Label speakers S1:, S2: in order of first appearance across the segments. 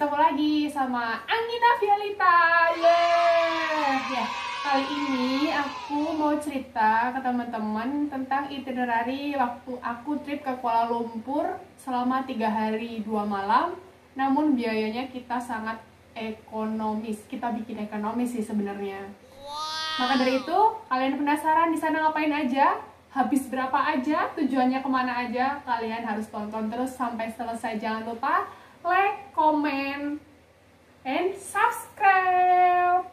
S1: bertemu lagi sama Anggina Violita. Ya, kali ini aku mau cerita ke teman-teman tentang itinerary waktu aku trip ke Kuala Lumpur selama 3 hari 2 malam. Namun biayanya kita sangat ekonomis. Kita bikin ekonomis sih sebenarnya. Maka dari itu, kalian penasaran di sana ngapain aja? Habis berapa aja? Tujuannya kemana aja? Kalian harus tonton terus sampai selesai. Jangan lupa like, comment, and subscribe.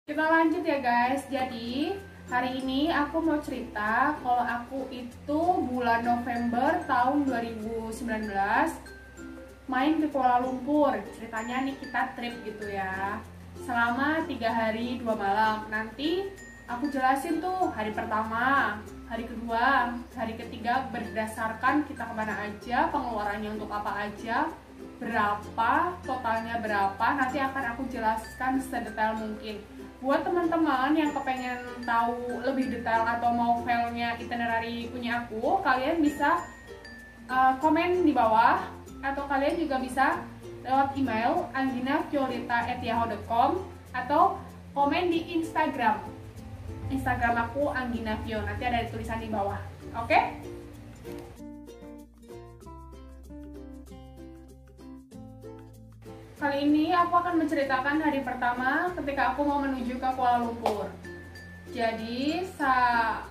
S1: Kita lanjut ya guys. Jadi hari ini aku mau cerita kalau aku itu bulan November tahun 2019 main ke Kuala Lumpur. Ceritanya nih kita trip gitu ya, selama 3 hari 2 malam. Nanti aku jelasin tuh hari pertama, hari kedua, hari ketiga berdasarkan kita kemana aja, pengeluarannya untuk apa aja, berapa, totalnya berapa. Nanti akan aku jelaskan sedetail mungkin. Buat teman-teman yang kepengen tahu lebih detail atau mau filenya itinerary punya aku, kalian bisa komen di bawah, atau kalian juga bisa lewat email angginaviolita@yahoo.com atau komen di Instagram aku angginavio, nanti ada tulisan di bawah. Oke? Kali ini aku akan menceritakan hari pertama ketika aku mau menuju ke Kuala Lumpur. Jadi,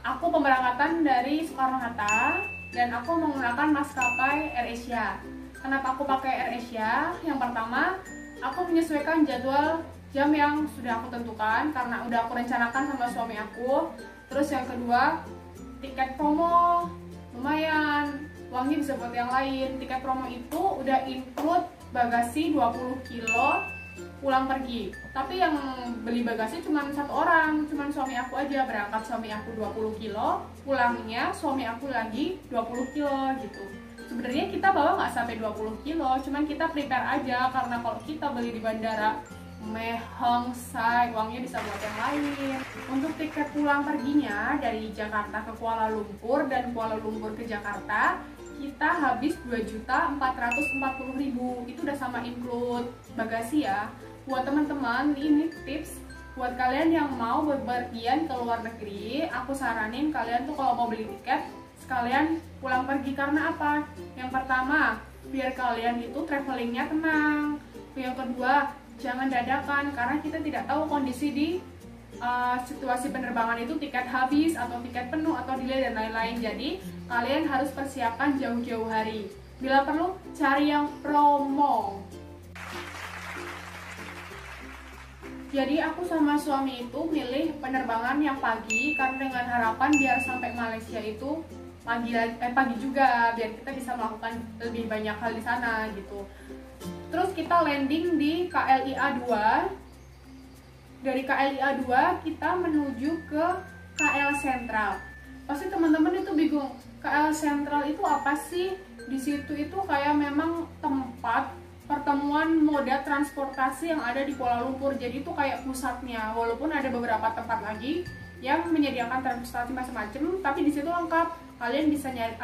S1: aku pemberangkatan dari Soekarno-Hatta dan aku menggunakan maskapai AirAsia. Kenapa aku pakai AirAsia? Yang pertama, aku menyesuaikan jadwal jam yang sudah aku tentukan karena udah aku rencanakan sama suami aku. Terus yang kedua, tiket promo lumayan, uangnya bisa buat yang lain. Tiket promo itu udah include bagasi 20 kilo pulang pergi. Tapi yang beli bagasi cuma satu orang, cuma suami aku aja. Berangkat suami aku 20 kilo, pulangnya suami aku lagi 20 kilo gitu. Sebenarnya kita bawa nggak sampai 20 kilo, cuman kita prepare aja karena kalau kita beli di bandara mehong say, uangnya bisa buat yang lain. Untuk tiket pulang perginya dari Jakarta ke Kuala Lumpur dan Kuala Lumpur ke Jakarta, kita habis 2.440.000. Itu udah sama include bagasi ya. Buat teman-teman, ini tips buat kalian yang mau bepergian ke luar negeri. Aku saranin kalian tuh kalau mau beli tiket sekalian pulang pergi. Karena apa? Yang pertama, biar kalian itu travelingnya tenang. Yang kedua, jangan dadakan karena kita tidak tahu kondisi di situasi penerbangan itu, tiket habis atau tiket penuh atau delay dan lain-lain. Jadi kalian harus persiapkan jauh-jauh hari. Bila perlu cari yang promo. Jadi aku sama suami itu milih penerbangan yang pagi karena dengan harapan biar sampai Malaysia itu pagi juga, biar kita bisa melakukan lebih banyak hal di sana gitu. Terus kita landing di KLIA 2. Dari KLIA 2 kita menuju ke KL Sentral. Pasti teman-teman itu bingung, KL Sentral itu apa sih? Di situ itu kayak memang tempat pertemuan moda transportasi yang ada di Kuala Lumpur. Jadi itu kayak pusatnya. Walaupun ada beberapa tempat lagi yang menyediakan transportasi macam-macam, tapi di situ lengkap. Kalian bisa nyari,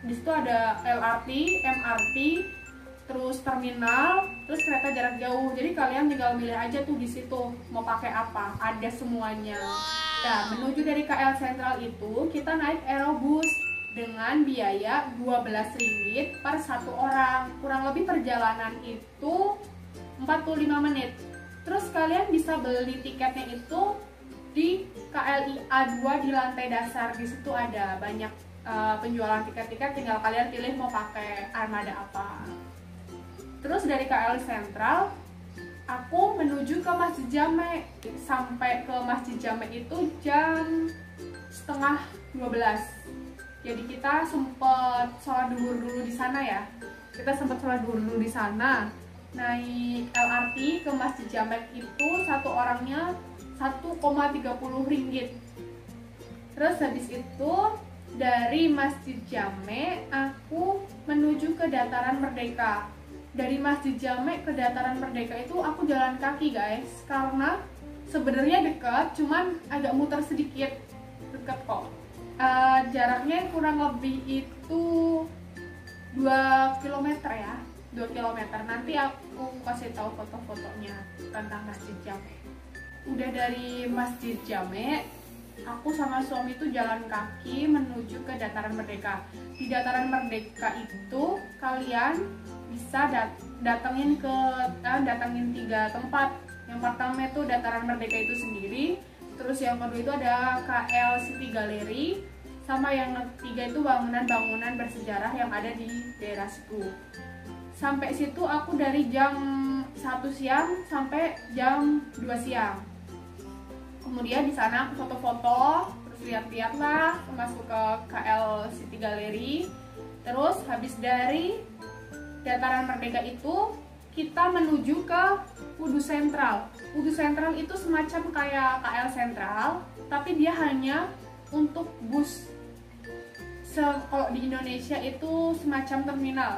S1: di situ ada LRT, MRT, terus terminal, terus kereta jarak jauh. Jadi kalian tinggal milih aja tuh di situ mau pakai apa, ada semuanya. Nah, menuju dari KL Sentral itu kita naik Aerobus dengan biaya Rp12 per satu orang. Kurang lebih perjalanan itu 45 menit. Terus kalian bisa beli tiketnya itu di KLIA 2 di lantai dasar. Di situ ada banyak penjualan tiket-tiket, tinggal kalian pilih mau pakai armada apa. Terus dari KL Sentral, aku menuju ke Masjid Jame. Sampai ke Masjid Jame itu jam setengah 12. Jadi kita sempet sholat duhur dulu di sana ya. Kita sempet sholat duhur dulu di sana. naik LRT ke Masjid Jamek itu satu orangnya 1,30 ringgit. Terus habis itu dari Masjid Jamek aku menuju ke Dataran Merdeka. Dari Masjid Jamek ke Dataran Merdeka itu aku jalan kaki guys, karena sebenarnya dekat, cuman agak muter sedikit. Dekat kok. Jaraknya kurang lebih itu 2 km ya, 2 km. Nanti aku kasih tahu foto-fotonya tentang Masjid Jamek. Udah dari Masjid Jamek, aku sama suami itu jalan kaki menuju ke Dataran Merdeka. Di Dataran Merdeka itu kalian bisa datengin 3 tempat. Yang pertama itu Dataran Merdeka itu sendiri, terus yang kedua itu ada KL City Gallery, sama yang ketiga itu bangunan-bangunan bersejarah yang ada di daerah situ. Sampai situ aku dari jam 1 siang sampai jam 2 siang. Kemudian di sana aku foto-foto, terus lihat-lihat lah, masuk ke KL City Gallery. Terus habis dari Dataran Merdeka itu kita menuju ke Kudu Sentral. Kudu Sentral itu semacam kayak KL Sentral, tapi dia hanya untuk bus. Kalau di Indonesia itu semacam terminal.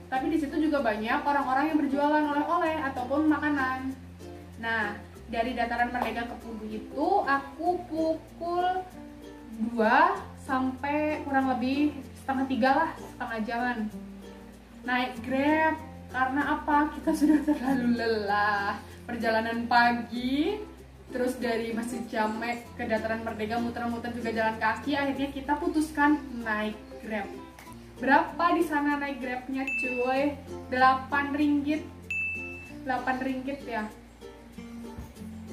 S1: Tapi di situ juga banyak orang-orang yang berjualan oleh-oleh ataupun makanan. Nah, dari Dataran Merdeka ke Kudu itu aku pukul 2 sampai kurang lebih setengah 3 lah, setengah jaman. Naik Grab. Karena apa? Kita sudah terlalu lelah. Perjalanan pagi, terus dari Masjid Jamek ke Dataran Merdeka muter-muter juga jalan kaki. Akhirnya kita putuskan naik Grab. Berapa di sana naik Grabnya cuy? 8 ringgit. 8 ringgit ya.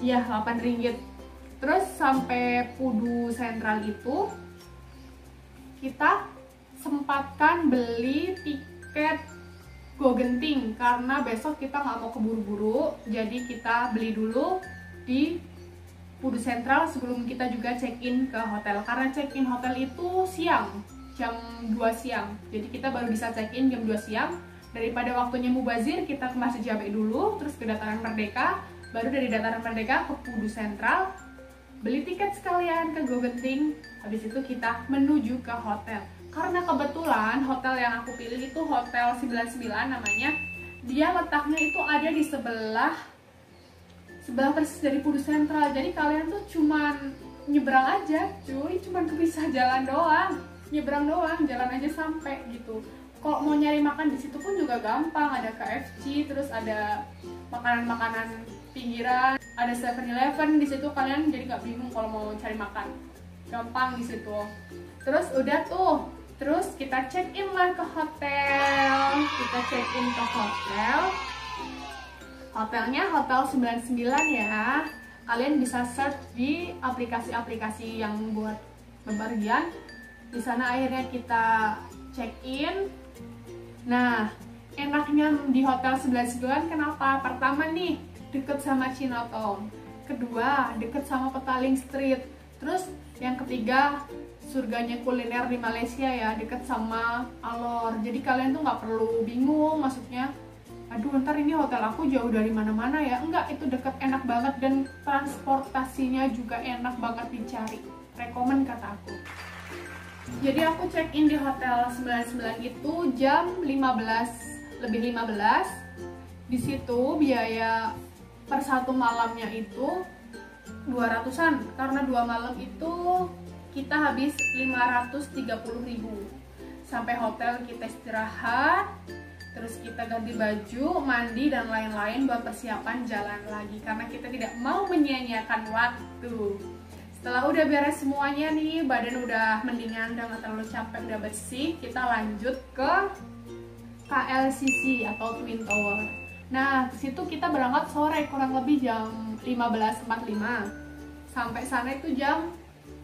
S1: Iya, 8 ringgit. Terus sampai Kudu Sentral itu kita sempatkan beli tiket Go Genting karena besok kita nggak mau keburu-buru, jadi kita beli dulu di Kudu Sentral sebelum kita juga check-in ke hotel. Karena check-in hotel itu siang, jam 2 siang, jadi kita baru bisa check-in jam 2 siang. Daripada waktunya mubazir, kita ke Masjid Jamek dulu, terus ke Dataran Merdeka, baru dari Dataran Merdeka ke Kudu Sentral, beli tiket sekalian ke Go Genting, habis itu kita menuju ke hotel. Karena kebetulan hotel yang aku pilih itu Hotel 99 namanya. Dia letaknya itu ada di sebelah persis dari Kudu Sentral. Jadi kalian tuh cuman nyebrang aja, cuy, cuman kepisah jalan doang. Nyebrang doang, jalan aja sampai gitu. Kalau mau nyari makan di situ pun juga gampang, ada KFC, terus ada makanan-makanan pinggiran, ada 7-Eleven di situ, kalian jadi nggak bingung kalau mau cari makan. Gampang di situ. Terus udah tuh, terus kita check in lah ke hotel. Kita check in ke hotel. Hotelnya Hotel 99 ya. Kalian bisa search di aplikasi-aplikasi yang buat bepergian. Di sana akhirnya kita check in. Nah, enaknya di Hotel 99 kenapa? Pertama nih, deket sama Chinatown. Kedua, deket sama Petaling Street. Terus yang ketiga, surganya kuliner di Malaysia ya, deket sama Alor. Jadi kalian tuh nggak perlu bingung, maksudnya aduh ntar ini hotel aku jauh dari mana-mana ya. Enggak, itu deket, enak banget, dan transportasinya juga enak banget dicari. Rekomen kata aku. Jadi aku check in di Hotel 99 itu jam 15. Di situ biaya per satu malamnya itu 200-an. Karena 2 malam itu kita habis 530.000. Sampai hotel kita istirahat, terus kita ganti baju, mandi dan lain-lain buat persiapan jalan lagi karena kita tidak mau menyia-nyiakan waktu. Setelah udah beres semuanya nih, badan udah mendingan, udah gak terlalu capek, udah bersih, kita lanjut ke KLCC atau Twin Tower. Nah, situ kita berangkat sore, kurang lebih jam 15.45. Sampai sana itu jam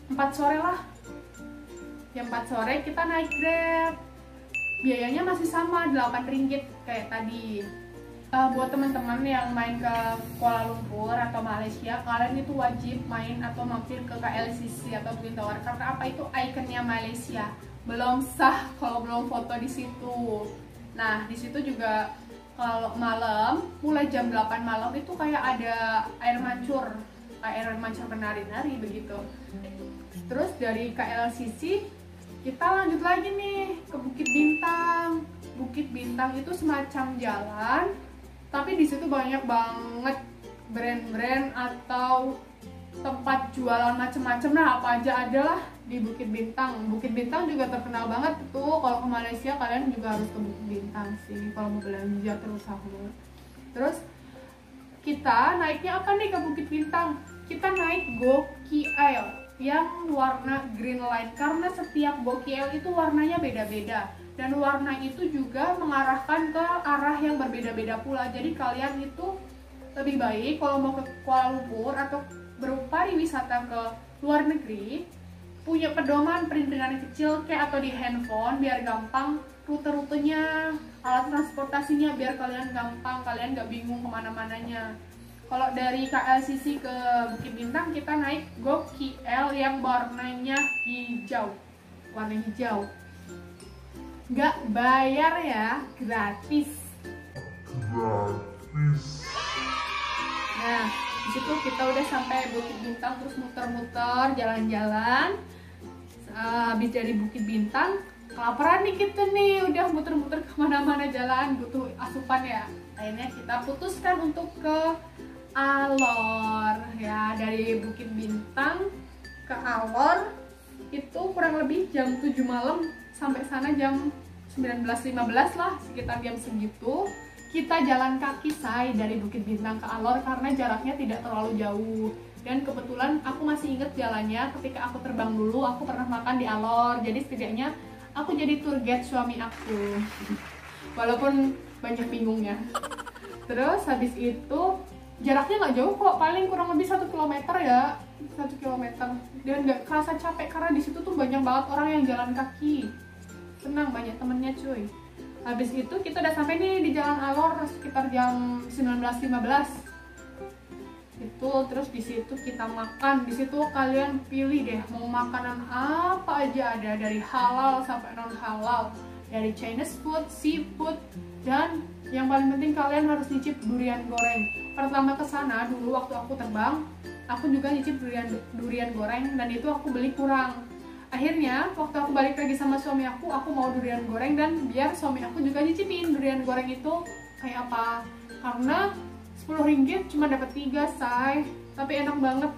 S1: 4 sore lah. Jam 4 sore kita naik Grab. Biayanya masih sama, 8 ringgit kayak tadi. Buat teman-teman yang main ke Kuala Lumpur atau Malaysia, kalian itu wajib main atau mampir ke KLCC atau Twin Tower karena apa, itu ikonnya Malaysia. Belum sah kalau belum foto di situ. Nah, di situ juga kalau malam mulai jam 8 malam itu kayak ada air mancur menari-nari begitu. Terus dari KLCC kita lanjut lagi nih ke Bukit Bintang. Bukit Bintang itu semacam jalan, tapi di situ banyak banget brand-brand atau tempat jualan macem-macem lah, apa aja ada lah di Bukit Bintang. Bukit Bintang juga terkenal banget tuh, kalau ke Malaysia kalian juga harus ke Bukit Bintang sih kalau mau belanja terutama. Terus kita naiknya apa nih ke Bukit Bintang? Kita naik GoKL yang warna green light, karena setiap GoKL itu warnanya beda-beda dan warna itu juga mengarahkan ke arah yang berbeda-beda pula. Jadi kalian itu lebih baik kalau mau ke Kuala Lumpur atau berpariwisata ke luar negeri, punya pedoman perintilan kecil kayak atau di handphone biar gampang rute-rutenya, alat transportasinya biar kalian gampang, kalian nggak bingung kemana-mananya. Kalau dari KLCC ke Bukit Bintang kita naik GoKL yang warnanya hijau, warna hijau, nggak bayar ya, gratis. Nah, di situ kita udah sampai Bukit Bintang, terus muter-muter, jalan-jalan. Habis dari Bukit Bintang, kelaparan nih kita nih, udah muter-muter kemana-mana jalan, butuh asupan ya. Akhirnya kita putuskan untuk ke Alor ya. Dari Bukit Bintang ke Alor itu kurang lebih jam 7 malam, sampai sana jam 19.15 lah, sekitar jam segitu. Kita jalan kaki say dari Bukit Bintang ke Alor karena jaraknya tidak terlalu jauh. Dan kebetulan aku masih inget jalannya ketika aku terbang dulu, aku pernah makan di Alor. Jadi setidaknya aku jadi tour guide suami aku. Walaupun banyak bingungnya. Terus habis itu jaraknya nggak jauh kok, paling kurang lebih 1 kilometer ya, 1 kilometer. Dan nggak kerasa capek karena di situ tuh banyak banget orang yang jalan kaki. Senang, banyak temennya cuy. Habis itu kita udah sampai nih di Jalan Alor sekitar jam 19.15. Itu terus di situ kita makan. Di situ kalian pilih deh mau makanan apa aja ada, dari halal sampai non halal, dari Chinese food, seafood, dan yang paling penting kalian harus nyicip durian goreng. Pertama ke sana dulu waktu aku terbang, aku juga nyicip durian goreng dan itu aku beli kurang. Akhirnya waktu aku balik lagi sama suami aku mau durian goreng dan biar suami aku juga nyicipin durian goreng itu kayak apa. Karena 10 ringgit cuma dapat 3 say, tapi enak banget,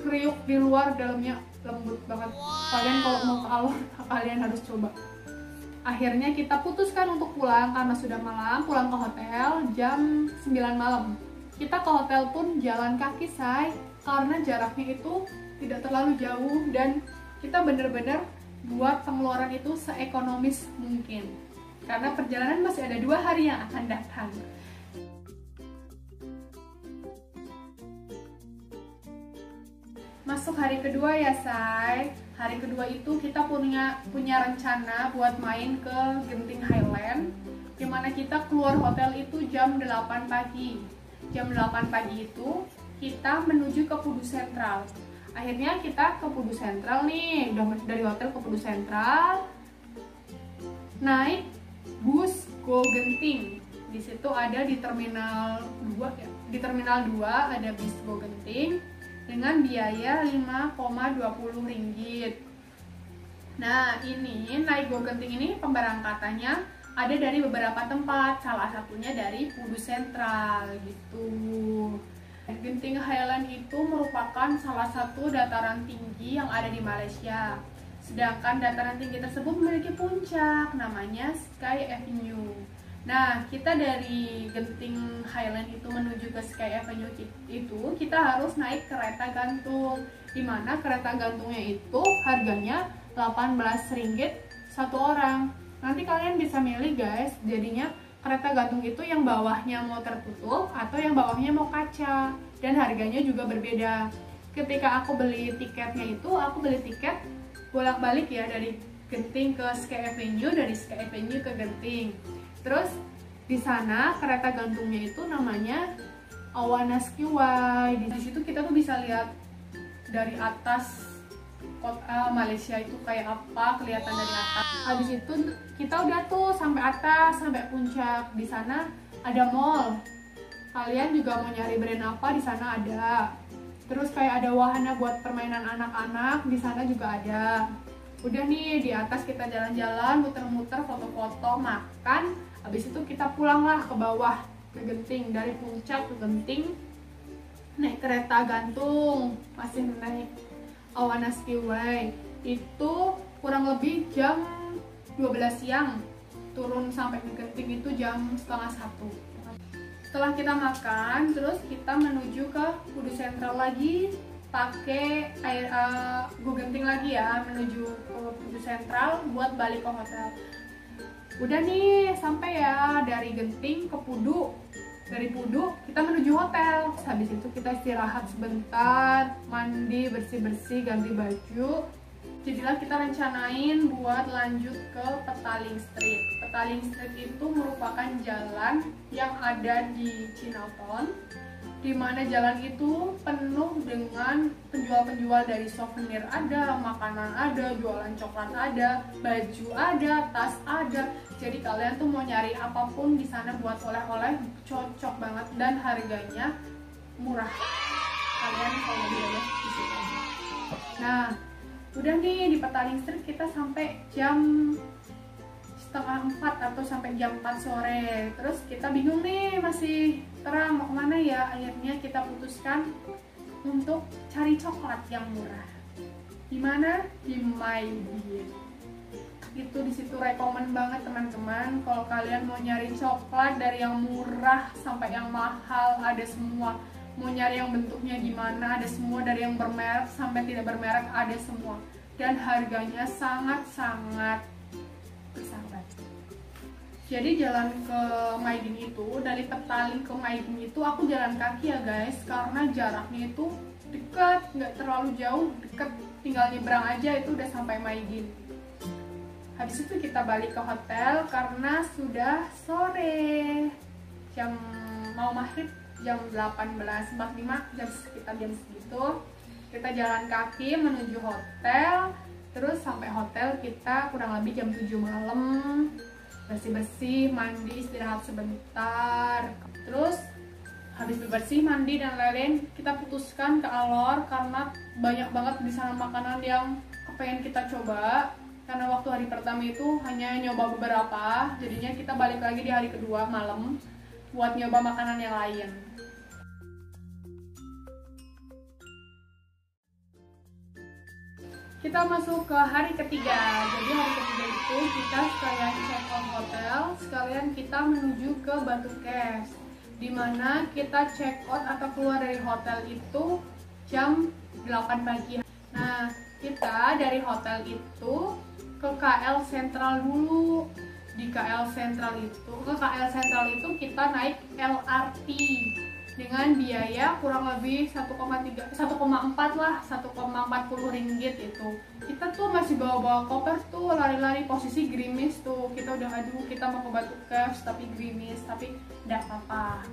S1: kriuk di luar, dalamnya lembut banget. Kalian kalau mau ke Alor kalian harus coba. Akhirnya kita putuskan untuk pulang karena sudah malam, pulang ke hotel jam 9 malam. Kita ke hotel pun jalan kaki say, karena jaraknya itu tidak terlalu jauh dan kita bener-bener buat pengeluaran itu seekonomis mungkin karena perjalanan masih ada 2 hari yang akan datang. Masuk hari kedua ya say. Hari kedua itu kita punya rencana buat main ke Genting Highland, dimana kita keluar hotel itu jam 8 pagi. Jam 8 pagi itu kita menuju ke Pudu Sentral. Akhirnya kita ke Pudu Sentral nih, udah dari hotel ke Pudu Sentral, naik bus Go Genting. Di situ ada di Terminal 2 ya. Di Terminal 2 ada bis Go Genting dengan biaya 5,20 ringgit. Nah, ini naik Go Genting ini pemberangkatannya ada dari beberapa tempat, salah satunya dari Pudu Sentral gitu. Genting Highland itu merupakan salah satu dataran tinggi yang ada di Malaysia. Sedangkan dataran tinggi tersebut memiliki puncak, namanya Sky Avenue. Nah, kita dari Genting Highland itu menuju ke Sky Avenue itu, kita harus naik kereta gantung. Dimana kereta gantungnya itu harganya 18 ringgit satu orang. Nanti kalian bisa milih guys, jadinya kereta gantung itu yang bawahnya mau tertutup atau yang bawahnya mau kaca, dan harganya juga berbeda. Ketika aku beli tiketnya itu, aku beli tiket bolak-balik ya, dari Genting ke Sky Avenue, dari Sky Avenue ke Genting. Terus di sana kereta gantungnya itu namanya Awana Skiway. Di situ kita tuh bisa lihat dari atas kota Malaysia itu kayak apa, kelihatan dari atas. Habis itu kita udah tuh sampai atas, sampai puncak. Di sana ada mall. Kalian juga mau nyari brand apa di sana ada. Terus kayak ada wahana buat permainan anak-anak di sana juga ada. Udah nih di atas kita jalan-jalan, muter-muter, foto-foto, makan. Habis itu kita pulanglah ke bawah ke Genting, dari puncak ke Genting. Naik kereta gantung, masih naik Awana Skyway. Itu kurang lebih jam 12 siang. Turun sampai ke Genting itu jam setengah 1. Setelah kita makan, terus kita menuju ke Kudu Sentral lagi, pakai air Go Genting lagi ya, menuju ke Kudu Sentral buat balik ke hotel. Udah nih sampai ya dari Genting ke Pudu. Dari Pudu kita menuju hotel. Habis itu kita istirahat sebentar, mandi, bersih-bersih, ganti baju. Jadilah kita rencanain buat lanjut ke Petaling Street. Petaling Street itu merupakan jalan yang ada di Chinatown, di mana jalan itu penuh dengan penjual-penjual dari souvenir ada, makanan ada, jualan coklat ada, baju ada, tas ada. Jadi kalian tuh mau nyari apapun di sana buat oleh-oleh cocok banget dan harganya murah. Kalian kalau boleh di situ aja. Nah, udah nih di Petaling Street kita sampai jam setengah 4 atau sampai jam 4 sore. Terus kita bingung nih, masih terang mau kemana ya. Akhirnya kita putuskan untuk cari coklat yang murah. Di mana? Di Maidin. Itu di situ rekomen banget teman-teman. Kalau kalian mau nyari coklat dari yang murah sampai yang mahal ada semua. Mau nyari yang bentuknya gimana ada semua, dari yang bermerek sampai tidak bermerek ada semua. Dan harganya sangat-sangat bersahabat. Jadi jalan ke Maidin itu, dari Petaling ke Maidin itu aku jalan kaki ya guys, karena jaraknya itu dekat, nggak terlalu jauh, deket, tinggal nyebrang aja itu udah sampai Maidin. Habis itu kita balik ke hotel karena sudah sore, jam mau maghrib jam 18.45, sekitar jam segitu. Kita jalan kaki menuju hotel. Terus sampai hotel kita kurang lebih jam 7 malam. Bersih-bersih, mandi, istirahat sebentar. Terus habis bersih, mandi dan lain-lain, kita putuskan ke Alor karena banyak banget di sana makanan yang pengen kita coba. Karena waktu hari pertama itu hanya nyoba beberapa, jadinya kita balik lagi di hari kedua malam buat nyoba makanan yang lain. Kita masuk ke hari ketiga. Jadi hari ketiga itu kita sekalian check out hotel, sekalian kita menuju ke Batu Caves, dimana kita check out atau keluar dari hotel itu jam 8 pagi. Nah, kita dari hotel itu ke KL Sentral dulu. Di KL Sentral itu kita naik LRT dengan biaya kurang lebih 1,4 lah, 1,40 ringgit itu. Kita tuh masih bawa-bawa koper tuh, lari-lari, posisi gerimis tuh. Kita udah aduh kita mau ke Batu Caves tapi gerimis, tapi enggak apa-apa.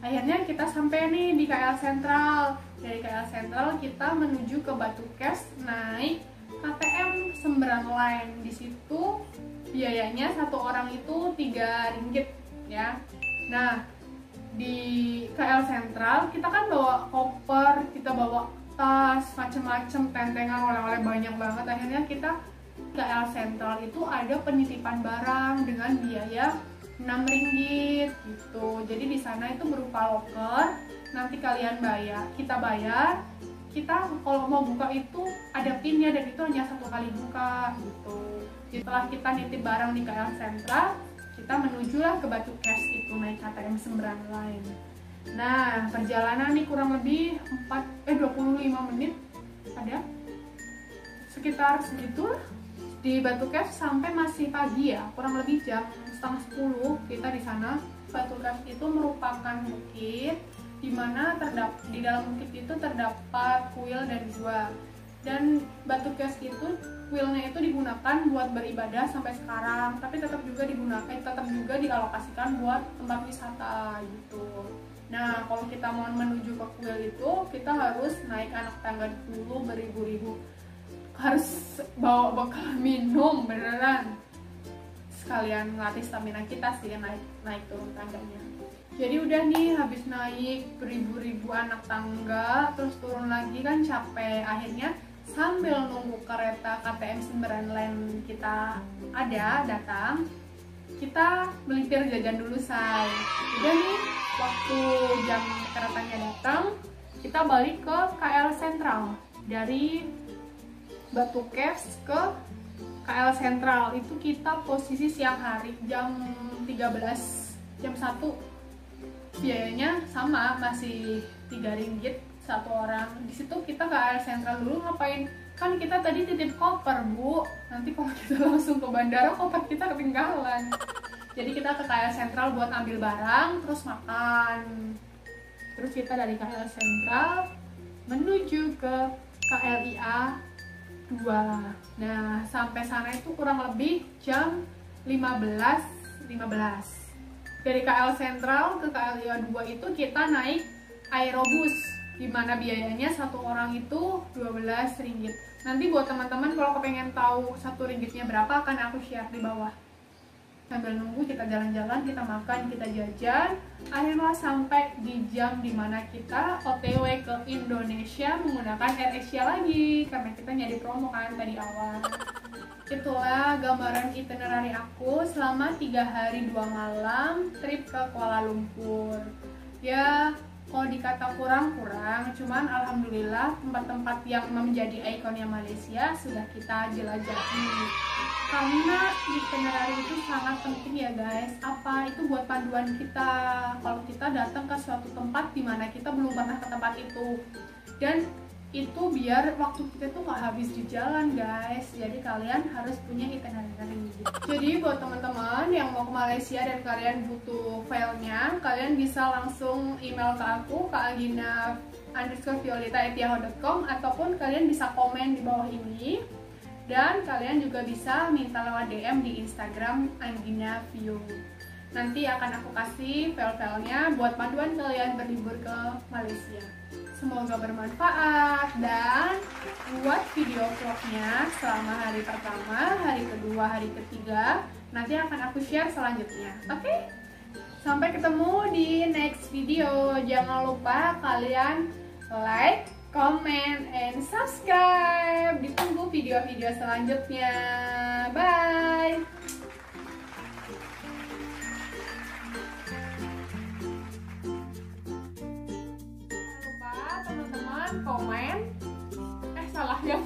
S1: Akhirnya kita sampai nih di KL Sentral. Dari KL Sentral kita menuju ke Batu Caves naik KTM Sembrang Line. Di situ biayanya satu orang itu 3 ringgit ya. Nah, di KL Sentral kita kan bawa koper, kita bawa tas, macem-macem, tentengan, oleh-oleh banyak banget. Akhirnya kita KL Sentral itu ada penitipan barang dengan biaya 6 ringgit gitu. Jadi di sana itu berupa loker, nanti kalian bayar, kita kalau mau buka itu ada pinnya dan itu hanya 1 kali buka gitu. Setelah kita nitip barang di KL Sentral, kita menujulah ke Batu Caves itu naik KTM Sembrang Line. Nah, perjalanan nih kurang lebih 25 menit ada sekitar segitu di Batu Caves sampai masih pagi ya, kurang lebih jam setengah 10 kita di sana. Batu Caves itu merupakan bukit di mana di dalam bukit itu terdapat kuil dan gua. Dan Batu Caves itu kuilnya itu digunakan buat beribadah sampai sekarang, tapi tetap juga dialokasikan buat tempat wisata gitu. Nah, kalau kita mau menuju ke kuil itu, kita harus naik anak tangga dulu beribu-ribu. Harus bawa bekal minum beneran. Sekalian ngelatih stamina kita sih naik turun tangganya. Jadi udah nih habis naik beribu-ribu anak tangga, terus turun lagi kan capek. Akhirnya sambil nunggu kereta KTM Sumberan Line kita datang, kita melipir jajan dulu say. Udah nih waktu jam keretanya datang, kita balik ke KL Sentral. Dari Batu Caves ke KL Sentral itu kita posisi siang hari jam 13, jam 1. Biayanya sama, masih 3 ringgit satu orang. Di situ kita ke KL Sentral dulu ngapain? Kan kita tadi titip koper, Bu. Nanti kalau kita langsung ke bandara, koper kita ketinggalan. Jadi kita ke KL Sentral buat ambil barang, terus makan. Terus kita dari KL Sentral menuju ke KLIA 2. Nah, sampai sana itu kurang lebih jam 15.15. Dari KL Sentral ke KLIA 2 itu kita naik aerobus, dimana biayanya satu orang itu 12 ringgit. Nanti buat teman-teman kalau kepengen tahu 1 ringgitnya berapa akan aku share di bawah. Sambil nunggu kita jalan-jalan, kita makan, kita jajan. Akhirnya sampai di jam dimana kita OTW ke Indonesia menggunakan AirAsia lagi, karena kita nyari promo kan tadi awal. Itulah gambaran itinerary aku selama 3 hari 2 malam trip ke Kuala Lumpur. Ya, kalau dikata kurang-kurang, cuman alhamdulillah tempat-tempat yang menjadi ikonnya Malaysia sudah kita jelajahi. Karena itinerary itu sangat penting ya guys. Apa itu buat panduan kita kalau kita datang ke suatu tempat di mana kita belum pernah ke tempat itu. Dan itu biar waktu kita tuh gak habis di jalan guys. Jadi kalian harus punya itinerary. Jadi buat teman-teman yang mau ke Malaysia dan kalian butuh filenya, kalian bisa langsung email ke aku, ke Anggina_Violeta@yahoo.com, ataupun kalian bisa komen di bawah ini. Dan kalian juga bisa minta lewat DM di Instagram Anggina View. Nanti akan aku kasih file-filenya buat panduan kalian berlibur ke Malaysia. Semoga bermanfaat, dan buat video vlognya selama hari pertama, hari kedua, hari ketiga nanti akan aku share selanjutnya. Oke? Sampai ketemu di next video. Jangan lupa kalian like, comment, and subscribe. Ditunggu video-video selanjutnya. Bye! Jangan lupa teman-teman komen. Salah ya.